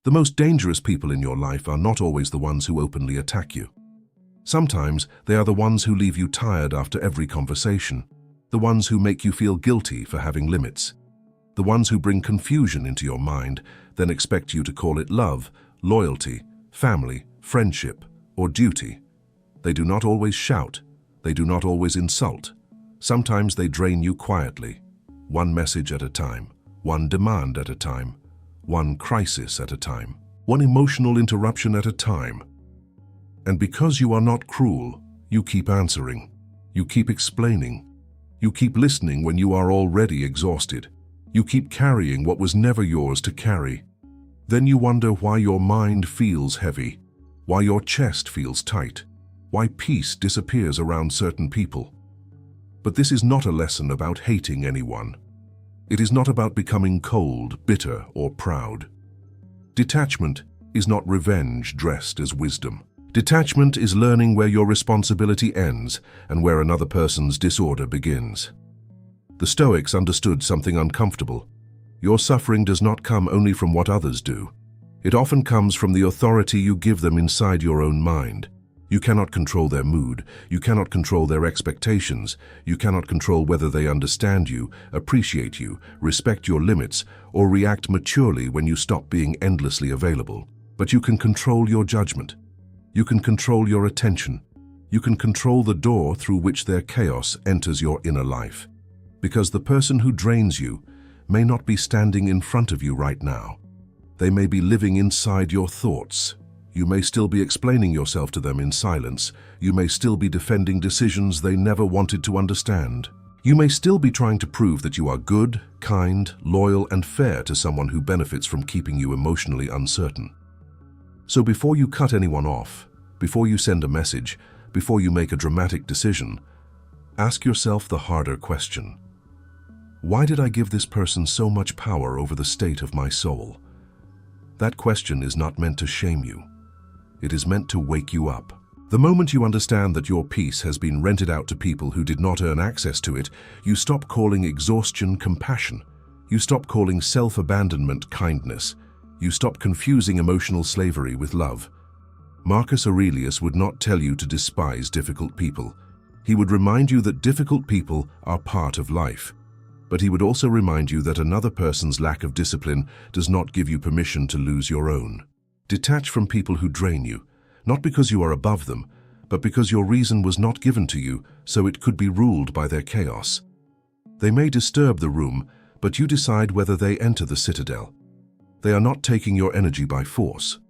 The most dangerous people in your life are not always the ones who openly attack you. Sometimes they are the ones who leave you tired after every conversation, the ones who make you feel guilty for having limits, the ones who bring confusion into your mind, then expect you to call it love, loyalty, family, friendship, or duty. They do not always shout. They do not always insult. Sometimes they drain you quietly, one message at a time, one demand at a time, one crisis at a time, one emotional interruption at a time. And because you are not cruel, you keep answering, you keep explaining, you keep listening when you are already exhausted. You keep carrying what was never yours to carry. Then you wonder why your mind feels heavy, why your chest feels tight, why peace disappears around certain people. But this is not a lesson about hating anyone. It is not about becoming cold, bitter, or proud. Detachment is not revenge dressed as wisdom. Detachment is learning where your responsibility ends and where another person's disorder begins. The Stoics understood something uncomfortable. Your suffering does not come only from what others do. It often comes from the authority you give them inside your own mind. You cannot control their mood. You cannot control their expectations. You cannot control whether they understand you, appreciate you, respect your limits, or react maturely when you stop being endlessly available. But you can control your judgment. You can control your attention. You can control the door through which their chaos enters your inner life. Because the person who drains you may not be standing in front of you right now. They may be living inside your thoughts. You may still be explaining yourself to them in silence. You may still be defending decisions they never wanted to understand. You may still be trying to prove that you are good, kind, loyal, and fair to someone who benefits from keeping you emotionally uncertain. So before you cut anyone off, before you send a message, before you make a dramatic decision, ask yourself the harder question. Why did I give this person so much power over the state of my soul? That question is not meant to shame you. It is meant to wake you up. The moment you understand that your peace has been rented out to people who did not earn access to it, you stop calling exhaustion compassion. You stop calling self-abandonment kindness. You stop confusing emotional slavery with love. Marcus Aurelius would not tell you to despise difficult people. He would remind you that difficult people are part of life. But he would also remind you that another person's lack of discipline does not give you permission to lose your own. Detach from people who drain you, not because you are above them, but because your reason was not given to you, so it could be ruled by their chaos. They may disturb the room, but you decide whether they enter the citadel. They are not taking your energy by force.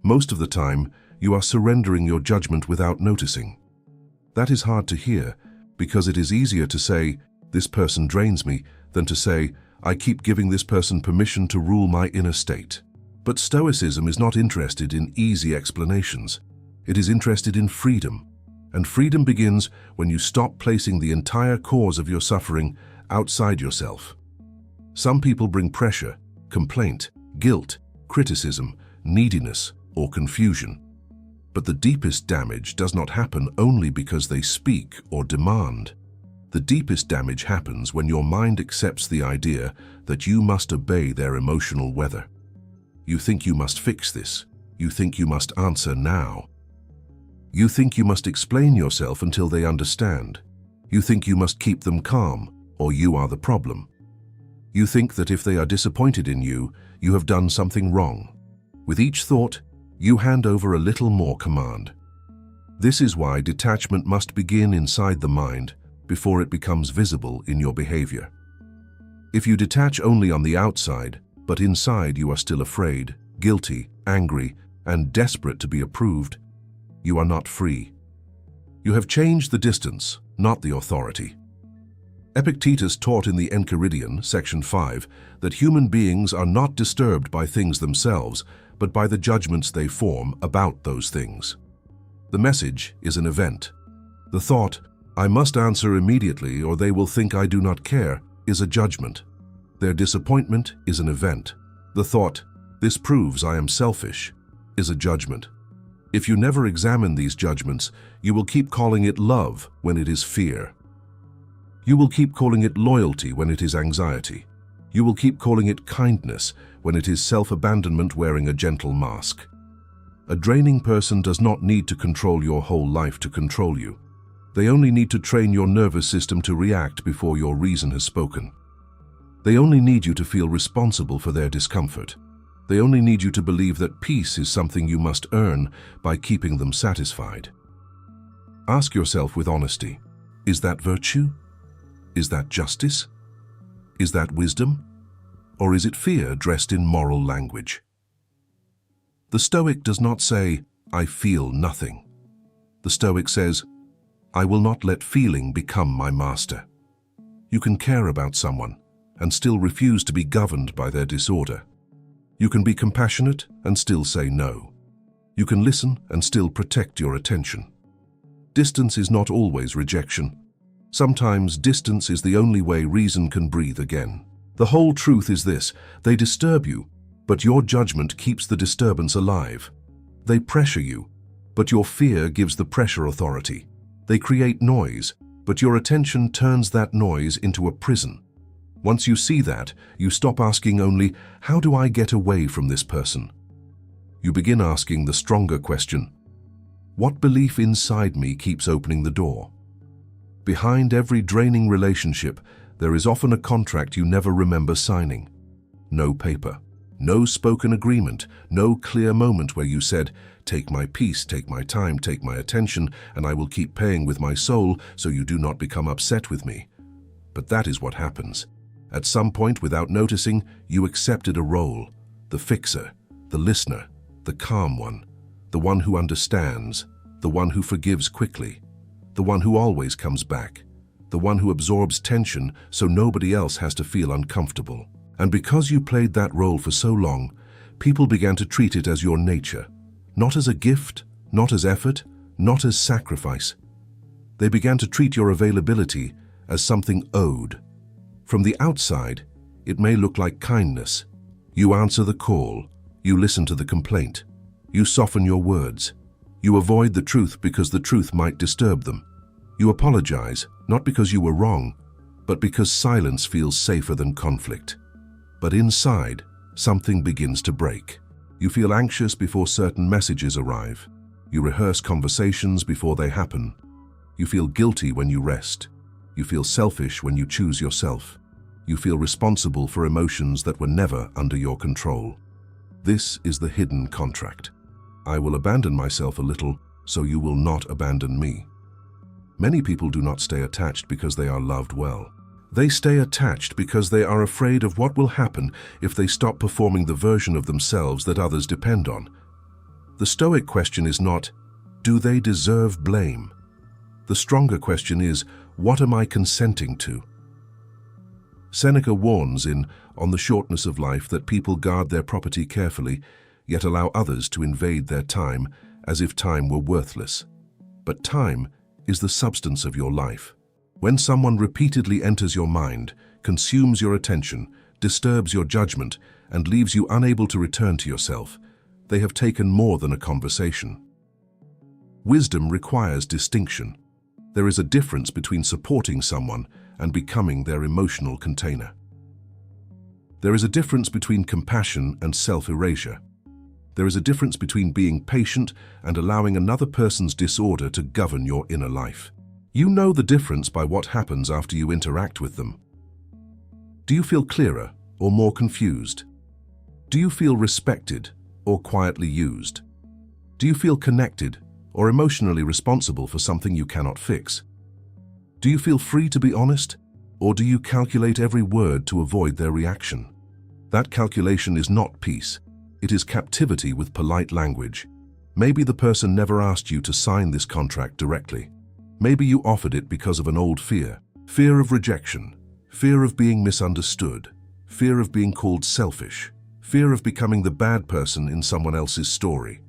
Most of the time, you are surrendering your judgment without noticing. That is hard to hear, because it is easier to say, "This person drains me," than to say, "I keep giving this person permission to rule my inner state." But Stoicism is not interested in easy explanations. It is interested in freedom. And freedom begins when you stop placing the entire cause of your suffering outside yourself. Some people bring pressure, complaint, guilt, criticism, neediness, or confusion. But the deepest damage does not happen only because they speak or demand. The deepest damage happens when your mind accepts the idea that you must obey their emotional weather. You think you must fix this. You think you must answer now. You think you must explain yourself until they understand. You think you must keep them calm, or you are the problem. You think that if they are disappointed in you, you have done something wrong. With each thought, you hand over a little more command. This is why detachment must begin inside the mind before it becomes visible in your behavior. If you detach only on the outside, but inside you are still afraid, guilty, angry, and desperate to be approved, you are not free. You have changed the distance, not the authority. Epictetus taught in the Enchiridion, section 5, that human beings are not disturbed by things themselves, but by the judgments they form about those things. The message is an event. The thought, "I must answer immediately or they will think I do not care," is a judgment. Their disappointment is an event. The thought, "This proves I am selfish," is a judgment. If you never examine these judgments, you will keep calling it love when it is fear. You will keep calling it loyalty when it is anxiety. You will keep calling it kindness when it is self-abandonment wearing a gentle mask. A draining person does not need to control your whole life to control you. They only need to train your nervous system to react before your reason has spoken. They only need you to feel responsible for their discomfort. They only need you to believe that peace is something you must earn by keeping them satisfied. Ask yourself with honesty, is that virtue? Is that justice? Is that wisdom? Or is it fear dressed in moral language? The Stoic does not say, I feel nothing. The Stoic says, I will not let feeling become my master. You can care about someone and still refuse to be governed by their disorder. You can be compassionate and still say no. You can listen and still protect your attention. Distance is not always rejection. Sometimes distance is the only way reason can breathe again. The whole truth is this: they disturb you, but your judgment keeps the disturbance alive. They pressure you, but your fear gives the pressure authority. They create noise, but your attention turns that noise into a prison. Once you see that, you stop asking only, how do I get away from this person? You begin asking the stronger question, what belief inside me keeps opening the door? Behind every draining relationship, there is often a contract you never remember signing. No paper, no spoken agreement, no clear moment where you said, take my peace, take my time, take my attention, and I will keep paying with my soul so you do not become upset with me. But that is what happens. At some point, without noticing, you accepted a role: the fixer, the listener, the calm one, the one who understands, the one who forgives quickly, the one who always comes back, the one who absorbs tension so nobody else has to feel uncomfortable. And because you played that role for so long, people began to treat it as your nature, not as a gift, not as effort, not as sacrifice. They began to treat your availability as something owed. From the outside, it may look like kindness. You answer the call, you listen to the complaint, you soften your words, you avoid the truth because the truth might disturb them. You apologize, not because you were wrong, but because silence feels safer than conflict. But inside, something begins to break. You feel anxious before certain messages arrive. You rehearse conversations before they happen. You feel guilty when you rest. You feel selfish when you choose yourself. You feel responsible for emotions that were never under your control. This is the hidden contract. I will abandon myself a little, so you will not abandon me. Many people do not stay attached because they are loved well. They stay attached because they are afraid of what will happen if they stop performing the version of themselves that others depend on. The Stoic question is not, do they deserve blame? The stronger question is, what am I consenting to? Seneca warns in On the Shortness of Life that people guard their property carefully, yet allow others to invade their time as if time were worthless. But time is the substance of your life. When someone repeatedly enters your mind, consumes your attention, disturbs your judgment, and leaves you unable to return to yourself, they have taken more than a conversation. Wisdom requires distinction. There is a difference between supporting someone and becoming their emotional container. There is a difference between compassion and self-erasure. There is a difference between being patient and allowing another person's disorder to govern your inner life. You know the difference by what happens after you interact with them. Do you feel clearer or more confused? Do you feel respected or quietly used? Do you feel connected or emotionally responsible for something you cannot fix? Do you feel free to be honest, or do you calculate every word to avoid their reaction? That calculation is not peace. It is captivity with polite language. Maybe the person never asked you to sign this contract directly. Maybe you offered it because of an old fear. Fear of rejection, fear of being misunderstood, fear of being called selfish, fear of becoming the bad person in someone else's story.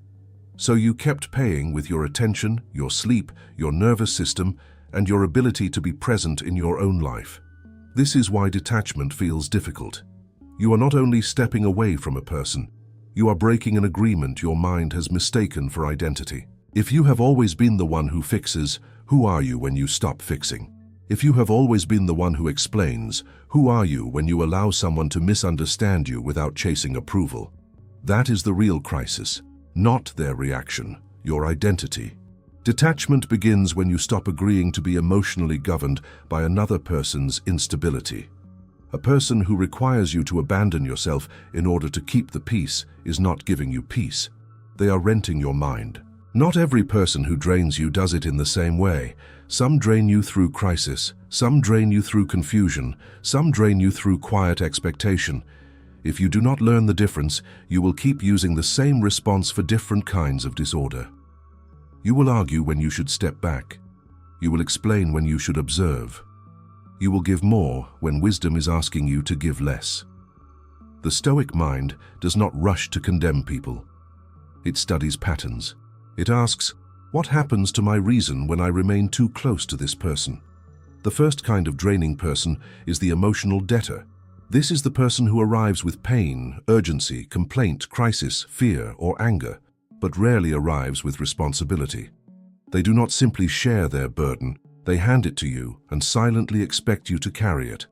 So you kept paying with your attention, your sleep, your nervous system, and your ability to be present in your own life. This is why detachment feels difficult. You are not only stepping away from a person, you are breaking an agreement your mind has mistaken for identity. If you have always been the one who fixes, who are you when you stop fixing? If you have always been the one who explains, who are you when you allow someone to misunderstand you without chasing approval? That is the real crisis, not their reaction, your identity. Detachment begins when you stop agreeing to be emotionally governed by another person's instability. A person who requires you to abandon yourself in order to keep the peace is not giving you peace. They are renting your mind. Not every person who drains you does it in the same way. Some drain you through crisis, some drain you through confusion, some drain you through quiet expectation. If you do not learn the difference, you will keep using the same response for different kinds of disorder. You will argue when you should step back. You will explain when you should observe. You will give more when wisdom is asking you to give less. The Stoic mind does not rush to condemn people. It studies patterns. It asks, what happens to my reason when I remain too close to this person? The first kind of draining person is the emotional debtor. This is the person who arrives with pain, urgency, complaint, crisis, fear, or anger, but rarely arrives with responsibility. They do not simply share their burden, they hand it to you and silently expect you to carry it.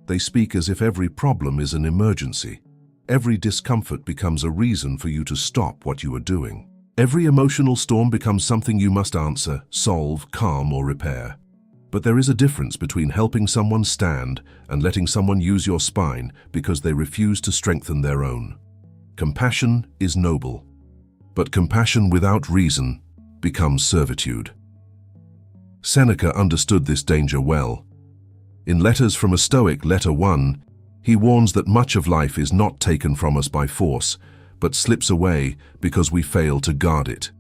They speak as if every problem is an emergency. Every discomfort becomes a reason for you to stop what you are doing. Every emotional storm becomes something you must answer, solve, calm, or repair. But there is a difference between helping someone stand and letting someone use your spine because they refuse to strengthen their own. Compassion is noble, but compassion without reason becomes servitude. Seneca understood this danger well. In Letters from a Stoic, Letter 1, he warns that much of life is not taken from us by force, but slips away because we fail to guard it.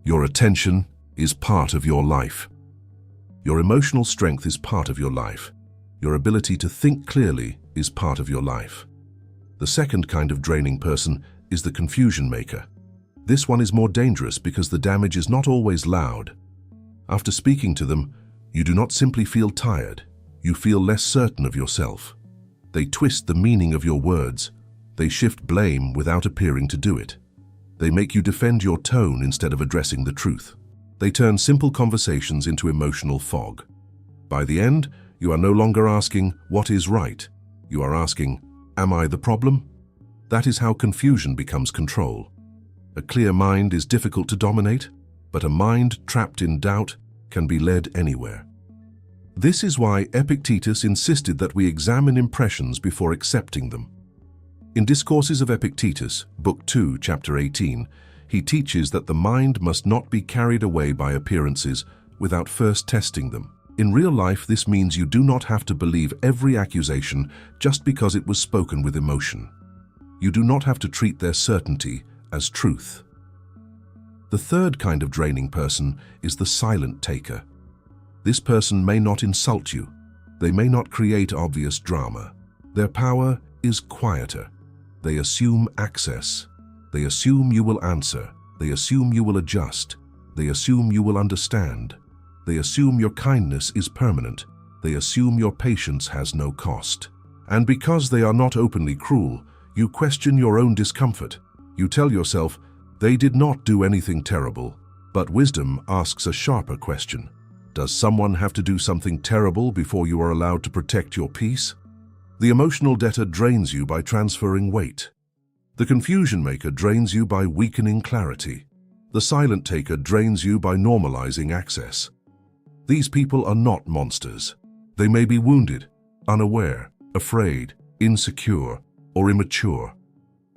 Your attention is part of your life. Your emotional strength is part of your life. Your ability to think clearly is part of your life. The second kind of draining person is the confusion maker. This one is more dangerous because the damage is not always loud. After speaking to them, you do not simply feel tired, you feel less certain of yourself. They twist the meaning of your words. They shift blame without appearing to do it. They make you defend your tone instead of addressing the truth. They turn simple conversations into emotional fog. By the end, you are no longer asking, what is right? You are asking, am I the problem? That is how confusion becomes control. A clear mind is difficult to dominate, but a mind trapped in doubt can be led anywhere. This is why Epictetus insisted that we examine impressions before accepting them. In Discourses of Epictetus, Book 2, Chapter 18, he teaches that the mind must not be carried away by appearances without first testing them. In real life, this means you do not have to believe every accusation just because it was spoken with emotion. You do not have to treat their certainty as truth. The third kind of draining person is the silent taker. This person may not insult you. They may not create obvious drama. Their power is quieter. They assume access. They assume you will answer. They assume you will adjust. They assume you will understand. They assume your kindness is permanent. They assume your patience has no cost. And because they are not openly cruel, you question your own discomfort. You tell yourself, they did not do anything terrible. But wisdom asks a sharper question. Does someone have to do something terrible before you are allowed to protect your peace? The emotional debtor drains you by transferring weight. The confusion maker drains you by weakening clarity. The silent taker drains you by normalizing access. These people are not monsters. They may be wounded, unaware, afraid, insecure, or immature.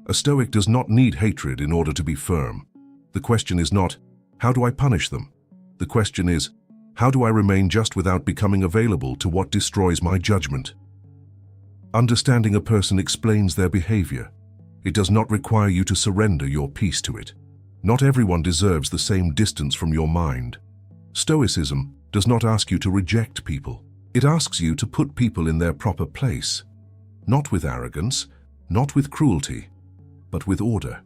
A Stoic does not need hatred in order to be firm. The question is not, how do I punish them? The question is, how do I remain just without becoming available to what destroys my judgment? Understanding a person explains their behavior. It does not require you to surrender your peace to it. Not everyone deserves the same distance from your mind. Stoicism does not ask you to reject people. It asks you to put people in their proper place. Not with arrogance, not with cruelty, but with order.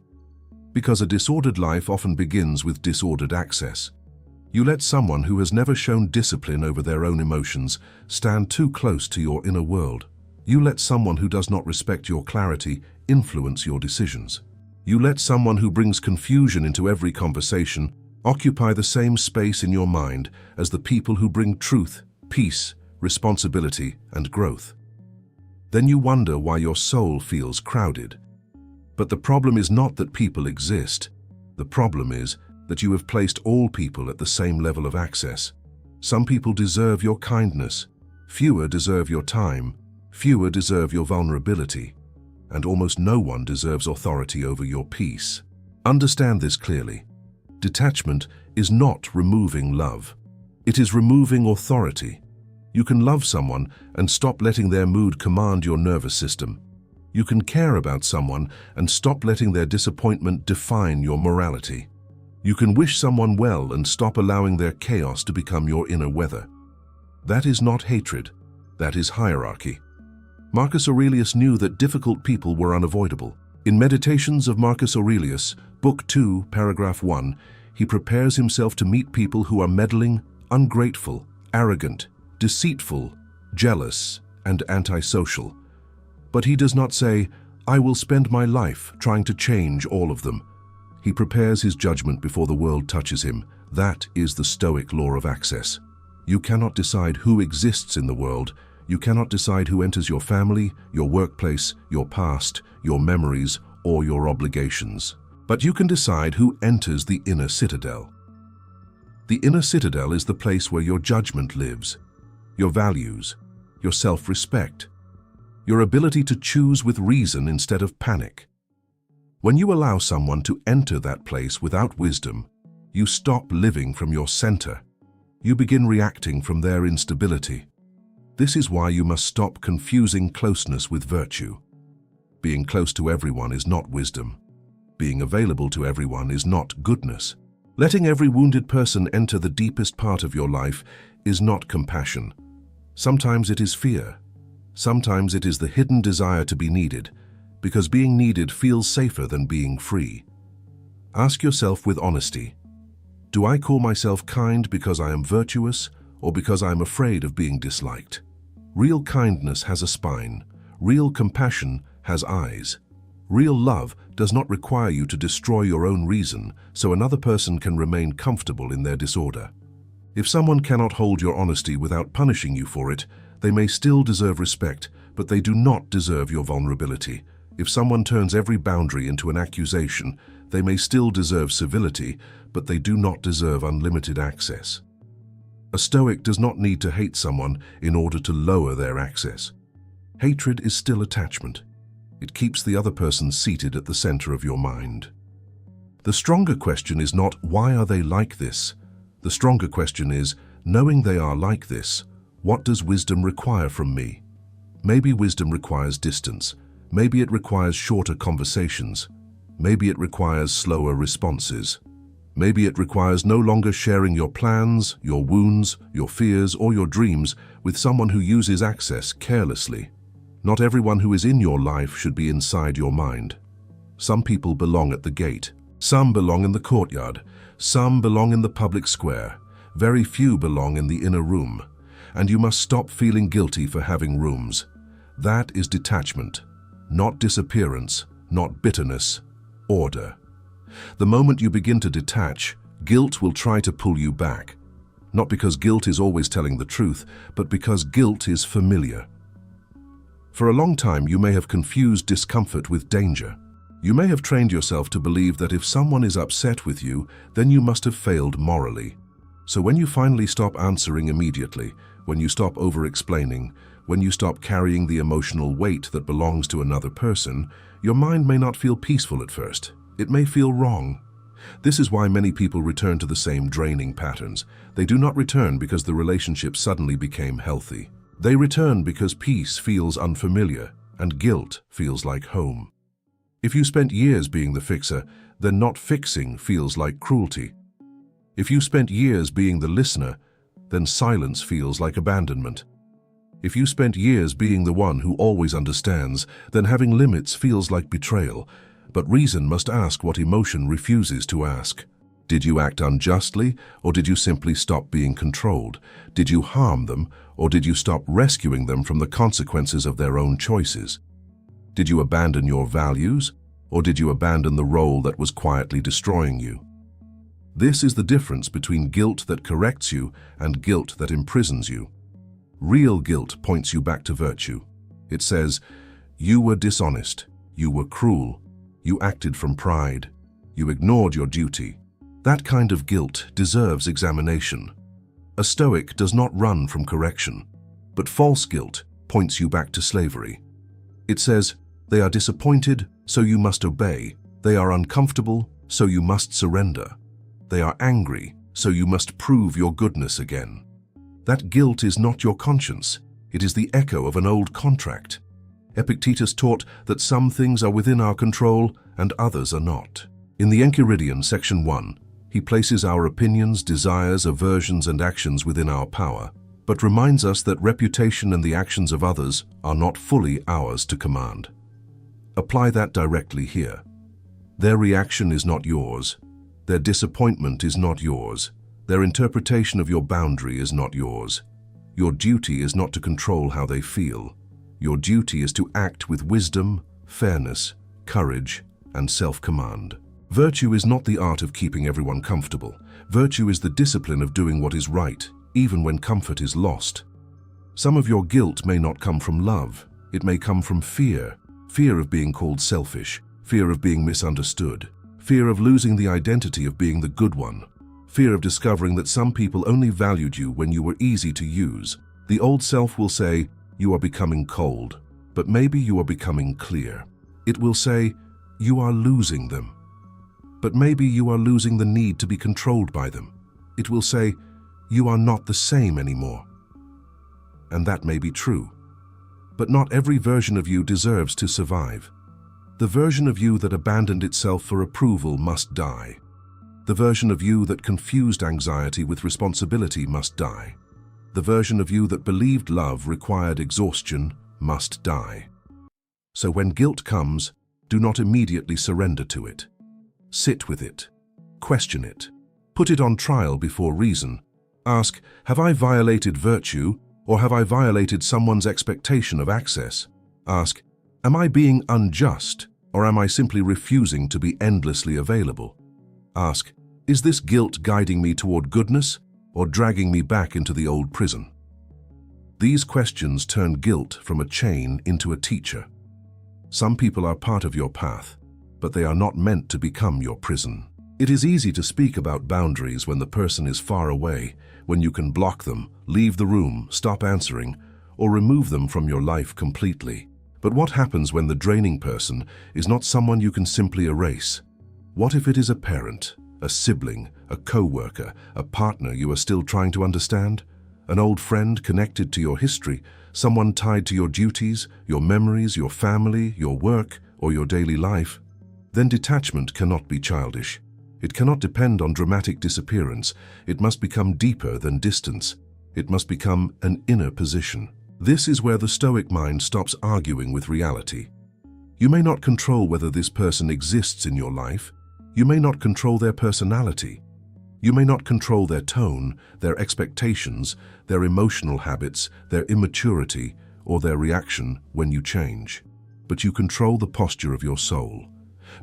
Because a disordered life often begins with disordered access. You let someone who has never shown discipline over their own emotions stand too close to your inner world. You let someone who does not respect your clarity influence your decisions. You let someone who brings confusion into every conversation occupy the same space in your mind as the people who bring truth, peace, responsibility, and growth. Then you wonder why your soul feels crowded. But the problem is not that people exist. The problem is that you have placed all people at the same level of access. Some people deserve your kindness, fewer deserve your time, fewer deserve your vulnerability, and almost no one deserves authority over your peace. Understand this clearly. Detachment is not removing love. It is removing authority. You can love someone and stop letting their mood command your nervous system. You can care about someone and stop letting their disappointment define your morality. You can wish someone well and stop allowing their chaos to become your inner weather. That is not hatred. That is hierarchy. Marcus Aurelius knew that difficult people were unavoidable. In Meditations of Marcus Aurelius, Book 2, Paragraph 1, he prepares himself to meet people who are meddling, ungrateful, arrogant, deceitful, jealous, and antisocial. But he does not say, "I will spend my life trying to change all of them." He prepares his judgment before the world touches him. That is the Stoic law of access. You cannot decide who exists in the world. You cannot decide who enters your family, your workplace, your past, your memories, or your obligations. But you can decide who enters the inner citadel. The inner citadel is the place where your judgment lives, your values, your self-respect, your ability to choose with reason instead of panic. When you allow someone to enter that place without wisdom, you stop living from your center. You begin reacting from their instability. This is why you must stop confusing closeness with virtue. Being close to everyone is not wisdom. Being available to everyone is not goodness. Letting every wounded person enter the deepest part of your life is not compassion. Sometimes it is fear. Sometimes it is the hidden desire to be needed, because being needed feels safer than being free. Ask yourself with honesty, do I call myself kind because I am virtuous or because I am afraid of being disliked? Real kindness has a spine. Real compassion has eyes. Real love does not require you to destroy your own reason so another person can remain comfortable in their disorder. If someone cannot hold your honesty without punishing you for it, they may still deserve respect, but they do not deserve your vulnerability. If someone turns every boundary into an accusation, they may still deserve civility, but they do not deserve unlimited access. A Stoic does not need to hate someone in order to lower their access. Hatred is still attachment. It keeps the other person seated at the center of your mind. The stronger question is not, why are they like this? The stronger question is, knowing they are like this, what does wisdom require from me? Maybe wisdom requires distance. Maybe it requires shorter conversations. Maybe it requires slower responses. Maybe it requires no longer sharing your plans, your wounds, your fears, or your dreams with someone who uses access carelessly. Not everyone who is in your life should be inside your mind. Some people belong at the gate. Some belong in the courtyard. Some belong in the public square. Very few belong in the inner room. And you must stop feeling guilty for having rooms. That is detachment, not disappearance, not bitterness, order. The moment you begin to detach, guilt will try to pull you back. Not because guilt is always telling the truth, but because guilt is familiar. For a long time, you may have confused discomfort with danger. You may have trained yourself to believe that if someone is upset with you, then you must have failed morally. So when you finally stop answering immediately, when you stop over-explaining, when you stop carrying the emotional weight that belongs to another person, your mind may not feel peaceful at first. It may feel wrong. This is why many people return to the same draining patterns. They do not return because the relationship suddenly became healthy. They return because peace feels unfamiliar and guilt feels like home. If you spent years being the fixer, then not fixing feels like cruelty. If you spent years being the listener, then silence feels like abandonment. If you spent years being the one who always understands, then having limits feels like betrayal. But reason must ask what emotion refuses to ask. Did you act unjustly, or did you simply stop being controlled? Did you harm them, or did you stop rescuing them from the consequences of their own choices? Did you abandon your values, or did you abandon the role that was quietly destroying you? This is the difference between guilt that corrects you and guilt that imprisons you. Real guilt points you back to virtue. It says, you were dishonest, you were cruel, you acted from pride, you ignored your duty. That kind of guilt deserves examination. A Stoic does not run from correction, but false guilt points you back to slavery. It says, they are disappointed, so you must obey. They are uncomfortable, so you must surrender. They are angry, so you must prove your goodness again. That guilt is not your conscience. It is the echo of an old contract. Epictetus taught that some things are within our control and others are not. In the Enchiridion, section 1, he places our opinions, desires, aversions, and actions within our power, but reminds us that reputation and the actions of others are not fully ours to command. Apply that directly here. Their reaction is not yours. Their disappointment is not yours. Their interpretation of your boundary is not yours. Your duty is not to control how they feel. Your duty is to act with wisdom, fairness, courage, and self-command. Virtue is not the art of keeping everyone comfortable. Virtue is the discipline of doing what is right, even when comfort is lost. Some of your guilt may not come from love. It may come from fear. Fear of being called selfish. Fear of being misunderstood. Fear of losing the identity of being the good one. Fear of discovering that some people only valued you when you were easy to use. The old self will say, you are becoming cold, but maybe you are becoming clear. It will say, you are losing them, but maybe you are losing the need to be controlled by them. It will say, you are not the same anymore. And that may be true. But not every version of you deserves to survive. The version of you that abandoned itself for approval must die. The version of you that confused anxiety with responsibility must die. The version of you that believed love required exhaustion must die. So when guilt comes, do not immediately surrender to it. Sit with it. Question it. Put it on trial before reason. Ask, have I violated virtue, or have I violated someone's expectation of access? Ask, am I being unjust, or am I simply refusing to be endlessly available? Ask, is this guilt guiding me toward goodness, or dragging me back into the old prison? These questions turn guilt from a chain into a teacher. Some people are part of your path, but they are not meant to become your prison. It is easy to speak about boundaries when the person is far away, when you can block them, leave the room, stop answering, or remove them from your life completely. But what happens when the draining person is not someone you can simply erase? What if it is a parent, a sibling, a co-worker, a partner you are still trying to understand? An old friend connected to your history, someone tied to your duties, your memories, your family, your work, or your daily life? Then detachment cannot be childish. It cannot depend on dramatic disappearance. It must become deeper than distance. It must become an inner position. This is where the Stoic mind stops arguing with reality. You may not control whether this person exists in your life. You may not control their personality. You may not control their tone, their expectations, their emotional habits, their immaturity, or their reaction when you change. But you control the posture of your soul.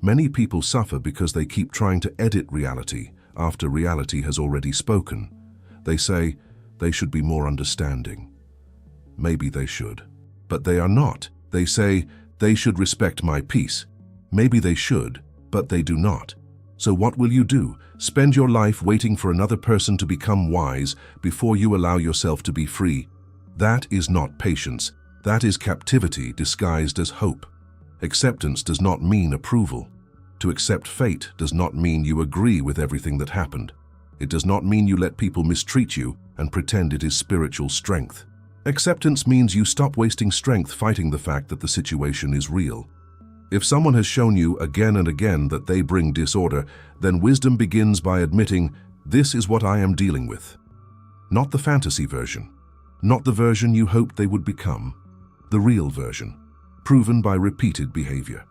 Many people suffer because they keep trying to edit reality after reality has already spoken. They say they should be more understanding. Maybe they should, but they are not. They say they should respect my peace. Maybe they should, but they do not. So what will you do? Spend your life waiting for another person to become wise before you allow yourself to be free? That is not patience. That is captivity disguised as hope. Acceptance does not mean approval. To accept fate does not mean you agree with everything that happened. It does not mean you let people mistreat you and pretend it is spiritual strength. Acceptance means you stop wasting strength fighting the fact that the situation is real. If someone has shown you again and again that they bring disorder, then wisdom begins by admitting, this is what I am dealing with. Not the fantasy version. Not the version you hoped they would become. The real version, proven by repeated behavior.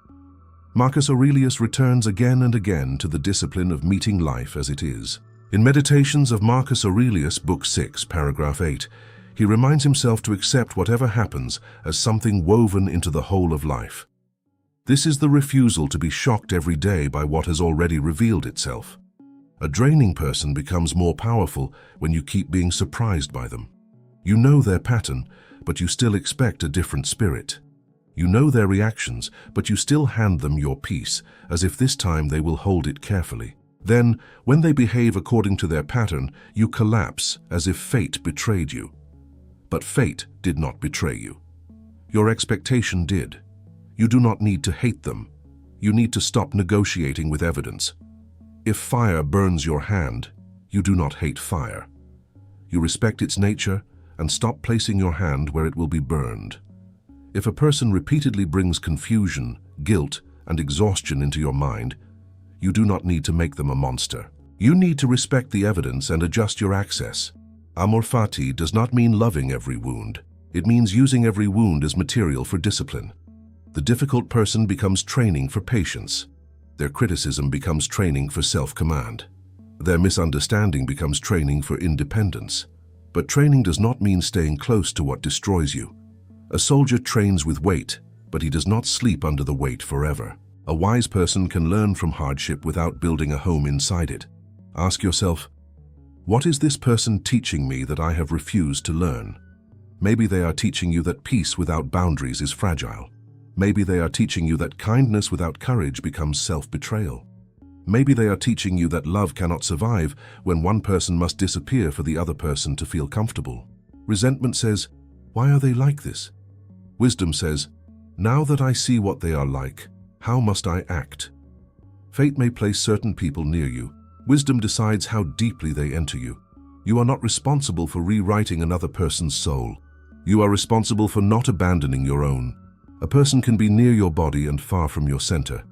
Marcus Aurelius returns again and again to the discipline of meeting life as it is. In Meditations of Marcus Aurelius, Book 6, paragraph 8, he reminds himself to accept whatever happens as something woven into the whole of life. This is the refusal to be shocked every day by what has already revealed itself. A draining person becomes more powerful when you keep being surprised by them. You know their pattern, but you still expect a different spirit. You know their reactions, but you still hand them your peace, as if this time they will hold it carefully. Then, when they behave according to their pattern, you collapse as if fate betrayed you. But fate did not betray you. Your expectation did. You do not need to hate them. You need to stop negotiating with evidence. If fire burns your hand, you do not hate fire. You respect its nature and stop placing your hand where it will be burned. If a person repeatedly brings confusion, guilt, and exhaustion into your mind, you do not need to make them a monster. You need to respect the evidence and adjust your access. Amor fati does not mean loving every wound. It means using every wound as material for discipline. The difficult person becomes training for patience. Their criticism becomes training for self-command. Their misunderstanding becomes training for independence. But training does not mean staying close to what destroys you. A soldier trains with weight, but he does not sleep under the weight forever. A wise person can learn from hardship without building a home inside it. Ask yourself, what is this person teaching me that I have refused to learn? Maybe they are teaching you that peace without boundaries is fragile. Maybe they are teaching you that kindness without courage becomes self-betrayal. Maybe they are teaching you that love cannot survive when one person must disappear for the other person to feel comfortable. Resentment says, why are they like this? Wisdom says, now that I see what they are like, how must I act? Fate may place certain people near you. Wisdom decides how deeply they enter you. You are not responsible for rewriting another person's soul. You are responsible for not abandoning your own. A person can be near your body and far from your center.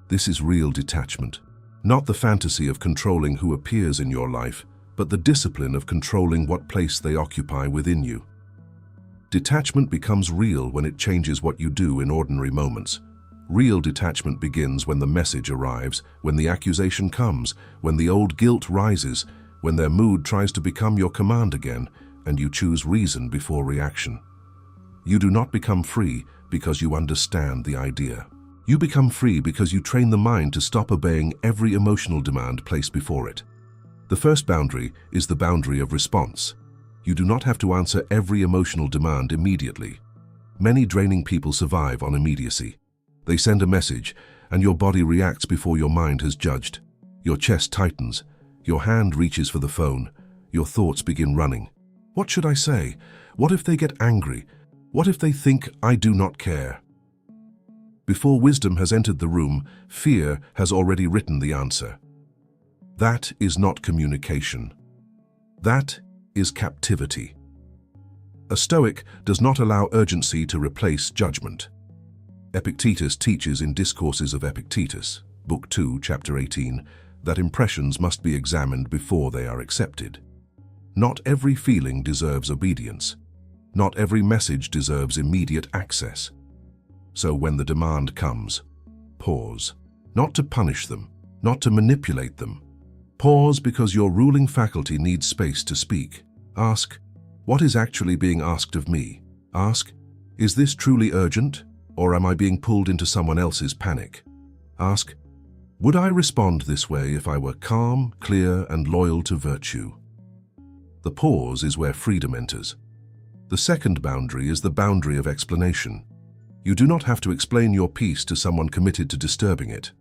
This is real detachment. Not the fantasy of controlling who appears in your life, but the discipline of controlling what place they occupy within you. Detachment becomes real when it changes what you do in ordinary moments. Real detachment begins when the message arrives, when the accusation comes, when the old guilt rises, when their mood tries to become your command again, and you choose reason before reaction. You do not become free because you understand the idea. You become free because you train the mind to stop obeying every emotional demand placed before it. The first boundary is the boundary of response. You do not have to answer every emotional demand immediately. Many draining people survive on immediacy. They send a message, and your body reacts before your mind has judged. Your chest tightens, your hand reaches for the phone, your thoughts begin running. What should I say? What if they get angry? What if they think I do not care? Before wisdom has entered the room, fear has already written the answer. That is not communication. That is captivity. A Stoic does not allow urgency to replace judgment. Epictetus teaches in Discourses of Epictetus, Book 2, Chapter 18, that impressions must be examined before they are accepted. Not every feeling deserves obedience. Not every message deserves immediate access. So when the demand comes, pause. Not to punish them, not to manipulate them. Pause because your ruling faculty needs space to speak. Ask, what is actually being asked of me? Ask, is this truly urgent, or am I being pulled into someone else's panic? Ask, would I respond this way if I were calm, clear, and loyal to virtue? The pause is where freedom enters. The second boundary is the boundary of explanation. You do not have to explain your peace to someone committed to disturbing it.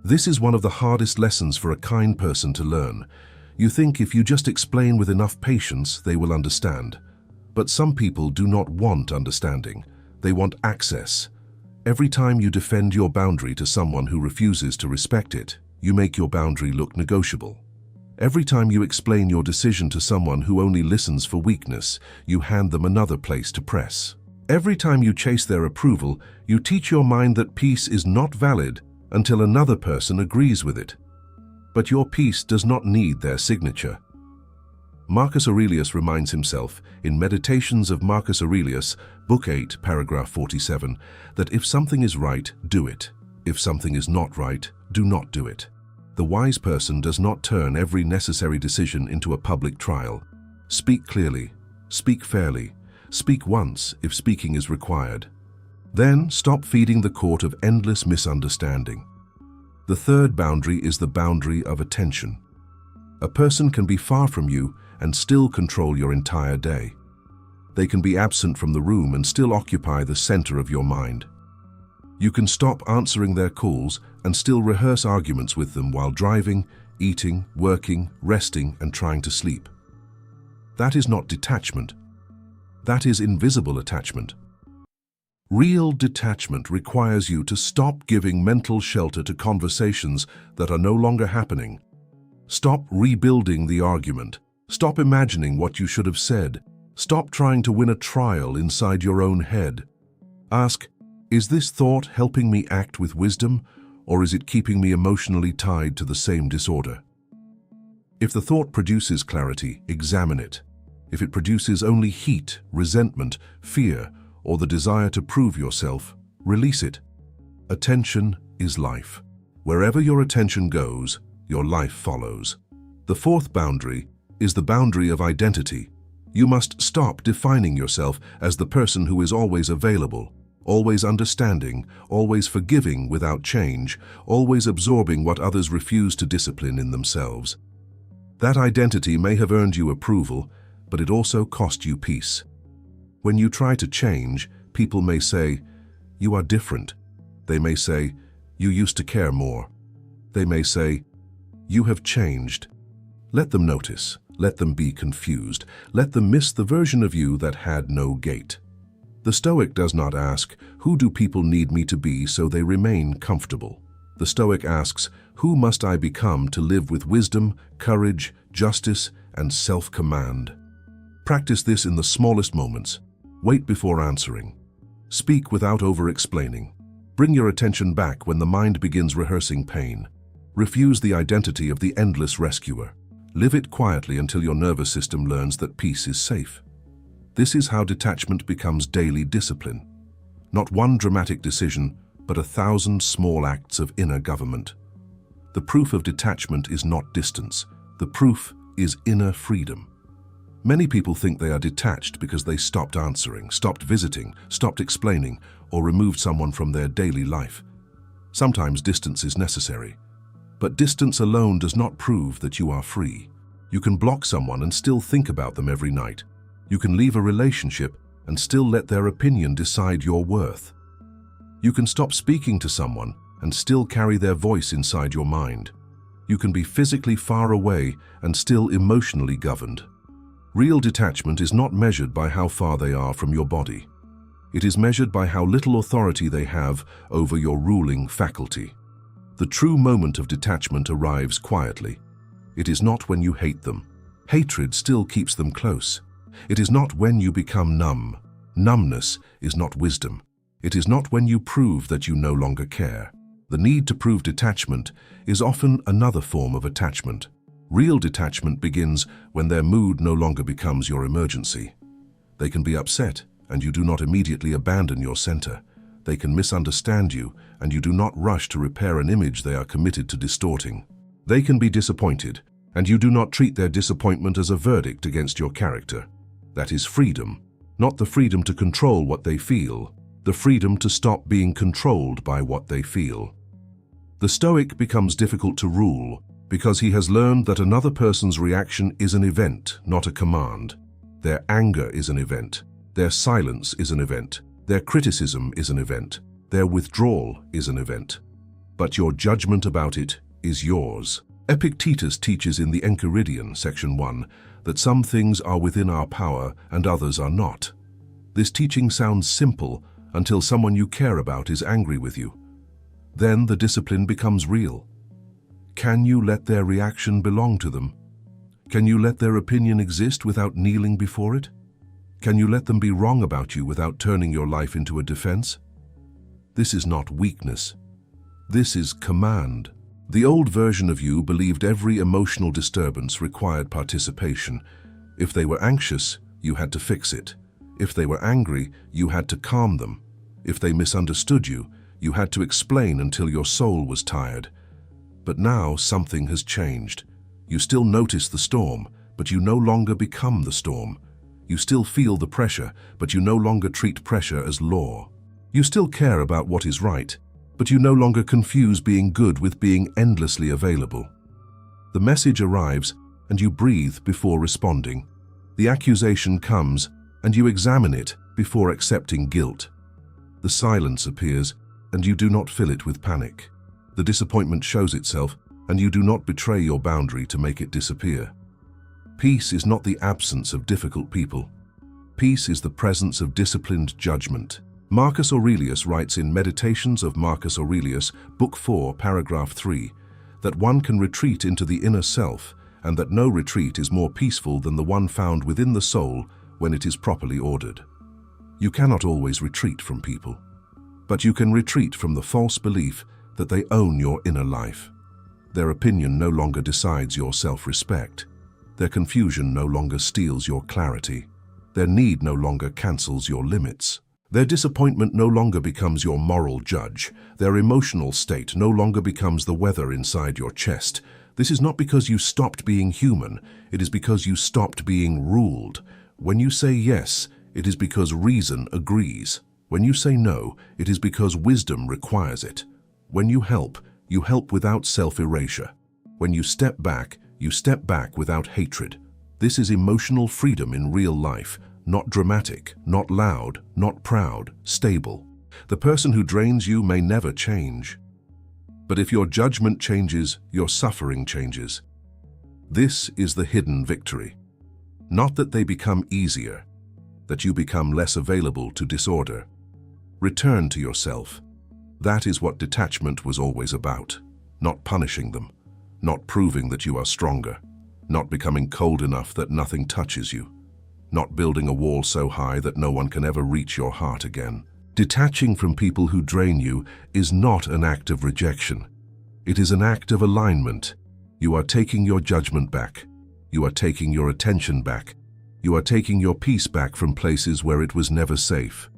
This is one of the hardest lessons for a kind person to learn. You think if you just explain with enough patience, they will understand. But some people do not want understanding. They want access. Every time you defend your boundary to someone who refuses to respect it, you make your boundary look negotiable. Every time you explain your decision to someone who only listens for weakness, you hand them another place to press. Every time you chase their approval, you teach your mind that peace is not valid until another person agrees with it. But your peace does not need their signature. Marcus Aurelius reminds himself, in Meditations of Marcus Aurelius, Book 8, paragraph 47, that if something is right, do it. If something is not right, do not do it. The wise person does not turn every necessary decision into a public trial. Speak clearly, speak fairly, speak once if speaking is required. Then stop feeding the court of endless misunderstanding. The third boundary is the boundary of attention. A person can be far from you and still control your entire day. They can be absent from the room and still occupy the center of your mind. You can stop answering their calls and still rehearse arguments with them while driving, eating, working, resting, and trying to sleep. That is not detachment. That is invisible attachment. Real detachment requires you to stop giving mental shelter to conversations that are no longer happening. Stop rebuilding the argument. Stop imagining what you should have said. Stop trying to win a trial inside your own head. Ask, is this thought helping me act with wisdom, or is it keeping me emotionally tied to the same disorder? If the thought produces clarity, examine it. If it produces only heat, resentment, fear, or the desire to prove yourself, release it. Attention is life. Wherever your attention goes, your life follows. The fourth boundary is the boundary of identity. You must stop defining yourself as the person who is always available, always understanding, always forgiving without change, always absorbing what others refuse to discipline in themselves. That identity may have earned you approval, but it also cost you peace. When you try to change, people may say, "You are different." They may say, "You used to care more." They may say, "You have changed." Let them notice. Let them be confused. Let them miss the version of you that had no gate. The Stoic does not ask, "Who do people need me to be so they remain comfortable?" The Stoic asks, "Who must I become to live with wisdom, courage, justice, and self-command?" Practice this in the smallest moments. Wait before answering. Speak without over-explaining. Bring your attention back when the mind begins rehearsing pain. Refuse the identity of the endless rescuer. Live it quietly until your nervous system learns that peace is safe. This is how detachment becomes daily discipline. Not one dramatic decision, but 1,000 small acts of inner government. The proof of detachment is not distance. The proof is inner freedom. Many people think they are detached because they stopped answering, stopped visiting, stopped explaining, or removed someone from their daily life. Sometimes distance is necessary. But distance alone does not prove that you are free. You can block someone and still think about them every night. You can leave a relationship and still let their opinion decide your worth. You can stop speaking to someone and still carry their voice inside your mind. You can be physically far away and still emotionally governed. Real detachment is not measured by how far they are from your body. It is measured by how little authority they have over your ruling faculty. The true moment of detachment arrives quietly. It is not when you hate them. Hatred still keeps them close. It is not when you become numb. Numbness is not wisdom. It is not when you prove that you no longer care. The need to prove detachment is often another form of attachment. Real detachment begins when their mood no longer becomes your emergency. They can be upset, and you do not immediately abandon your center. They can misunderstand you, and you do not rush to repair an image they are committed to distorting. They can be disappointed, and you do not treat their disappointment as a verdict against your character. That is freedom, not the freedom to control what they feel, the freedom to stop being controlled by what they feel. The Stoic becomes difficult to rule because he has learned that another person's reaction is an event, not a command. Their anger is an event. Their silence is an event. Their criticism is an event. Their withdrawal is an event. But your judgment about it is yours. Epictetus teaches in the Enchiridion, section 1, that some things are within our power and others are not. This teaching sounds simple until someone you care about is angry with you. Then the discipline becomes real. Can you let their reaction belong to them? Can you let their opinion exist without kneeling before it? Can you let them be wrong about you without turning your life into a defense? This is not weakness. This is command. The old version of you believed every emotional disturbance required participation. If they were anxious, you had to fix it. If they were angry, you had to calm them. If they misunderstood you, you had to explain until your soul was tired. But now something has changed. You still notice the storm, but you no longer become the storm. You still feel the pressure, but you no longer treat pressure as law. You still care about what is right, but you no longer confuse being good with being endlessly available. The message arrives, and you breathe before responding. The accusation comes, and you examine it before accepting guilt. The silence appears, and you do not fill it with panic. The disappointment shows itself, and you do not betray your boundary to make it disappear. Peace is not the absence of difficult people. Peace is the presence of disciplined judgment. Marcus Aurelius writes in Meditations of Marcus Aurelius, Book 4, Paragraph 3, that one can retreat into the inner self, and that no retreat is more peaceful than the one found within the soul when it is properly ordered. You cannot always retreat from people, but you can retreat from the false belief that they own your inner life. Their opinion no longer decides your self-respect. Their confusion no longer steals your clarity. Their need no longer cancels your limits. Their disappointment no longer becomes your moral judge. Their emotional state no longer becomes the weather inside your chest. This is not because you stopped being human. It is because you stopped being ruled. When you say yes, it is because reason agrees. When you say no, it is because wisdom requires it. When you help without self-erasure. When you step back without hatred. This is emotional freedom in real life, not dramatic, not loud, not proud, stable. The person who drains you may never change. But if your judgment changes, your suffering changes. This is the hidden victory. Not that they become easier, that you become less available to disorder. Return to yourself. That is what detachment was always about. Not punishing them, not proving that you are stronger, not becoming cold enough that nothing touches you, not building a wall so high that no one can ever reach your heart again. Detaching from people who drain you is not an act of rejection. It is an act of alignment. You are taking your judgment back. You are taking your attention back. You are taking your peace back from places where it was never safe.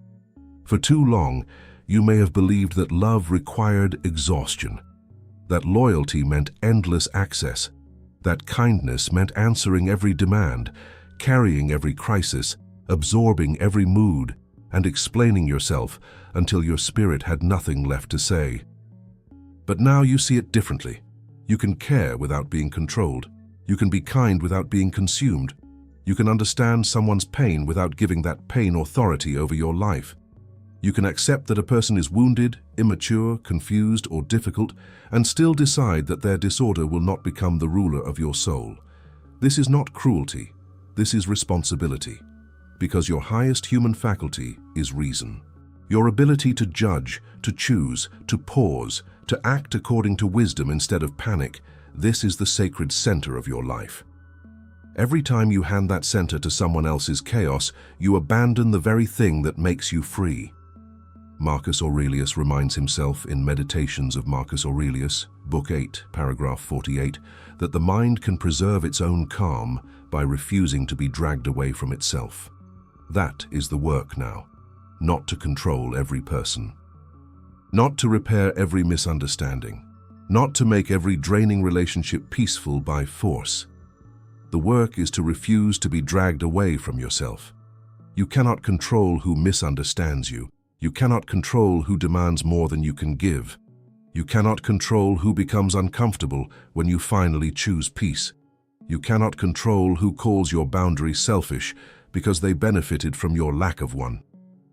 For too long, you may have believed that love required exhaustion, that loyalty meant endless access, that kindness meant answering every demand, carrying every crisis, absorbing every mood, and explaining yourself until your spirit had nothing left to say. But now you see it differently. You can care without being controlled. You can be kind without being consumed. You can understand someone's pain without giving that pain authority over your life. You can accept that a person is wounded, immature, confused, or difficult, and still decide that their disorder will not become the ruler of your soul. This is not cruelty. This is responsibility. Because your highest human faculty is reason. Your ability to judge, to choose, to pause, to act according to wisdom instead of panic, this is the sacred center of your life. Every time you hand that center to someone else's chaos, you abandon the very thing that makes you free. Marcus Aurelius reminds himself in Meditations of Marcus Aurelius, Book 8, Paragraph 48, that the mind can preserve its own calm by refusing to be dragged away from itself. That is the work now, not to control every person, not to repair every misunderstanding, not to make every draining relationship peaceful by force. The work is to refuse to be dragged away from yourself. You cannot control who misunderstands you. You cannot control who demands more than you can give. You cannot control who becomes uncomfortable when you finally choose peace. You cannot control who calls your boundary selfish because they benefited from your lack of one.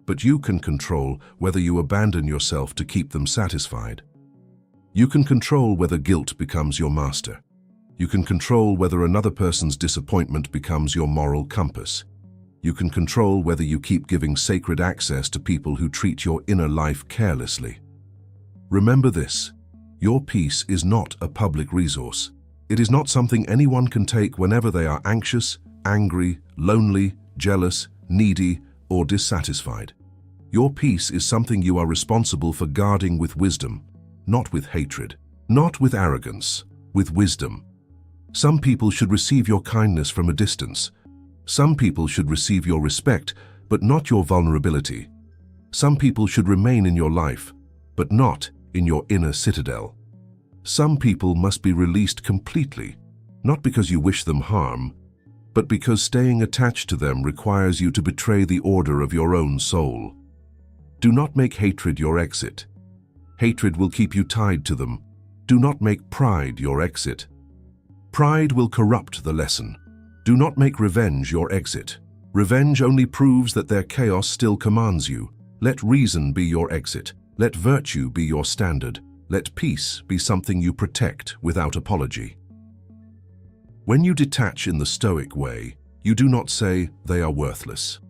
But you can control whether you abandon yourself to keep them satisfied. You can control whether guilt becomes your master. You can control whether another person's disappointment becomes your moral compass. You can control whether you keep giving sacred access to people who treat your inner life carelessly. Remember this: your peace is not a public resource. It is not something anyone can take whenever they are anxious, angry, lonely, jealous, needy, or dissatisfied. Your peace is something you are responsible for guarding with wisdom, not with hatred, not with arrogance, with wisdom. Some people should receive your kindness from a distance. Some people should receive your respect, but not your vulnerability. Some people should remain in your life, but not in your inner citadel. Some people must be released completely, not because you wish them harm, but because staying attached to them requires you to betray the order of your own soul. Do not make hatred your exit. Hatred will keep you tied to them. Do not make pride your exit. Pride will corrupt the lesson. Do not make revenge your exit. Revenge only proves that their chaos still commands you. Let reason be your exit. Let virtue be your standard. Let peace be something you protect without apology. When you detach in the Stoic way, you do not say, "They are worthless."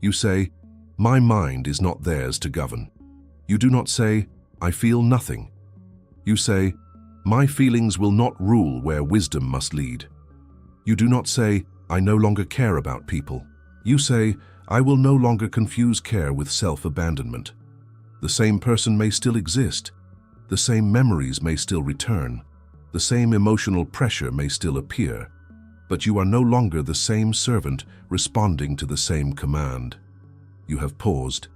You say, "My mind is not theirs to govern." You do not say, "I feel nothing." You say, "My feelings will not rule where wisdom must lead." You do not say, "I no longer care about people." You say, "I will no longer confuse care with self-abandonment." The same person may still exist. The same memories may still return. The same emotional pressure may still appear. But you are no longer the same servant responding to the same command. You have paused.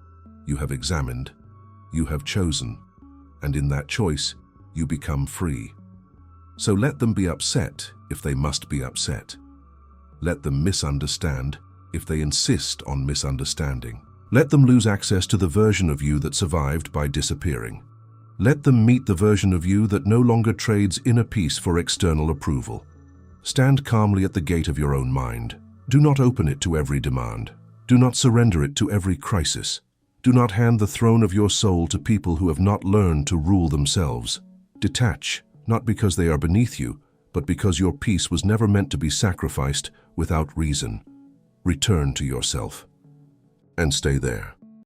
You have examined. You have chosen. And in that choice, you become free. So let them be upset if they must be upset. Let them misunderstand if they insist on misunderstanding. Let them lose access to the version of you that survived by disappearing. Let them meet the version of you that no longer trades inner peace for external approval. Stand calmly at the gate of your own mind. Do not open it to every demand. Do not surrender it to every crisis. Do not hand the throne of your soul to people who have not learned to rule themselves. Detach, not because they are beneath you, but because your peace was never meant to be sacrificed without reason. Return to yourself and stay there.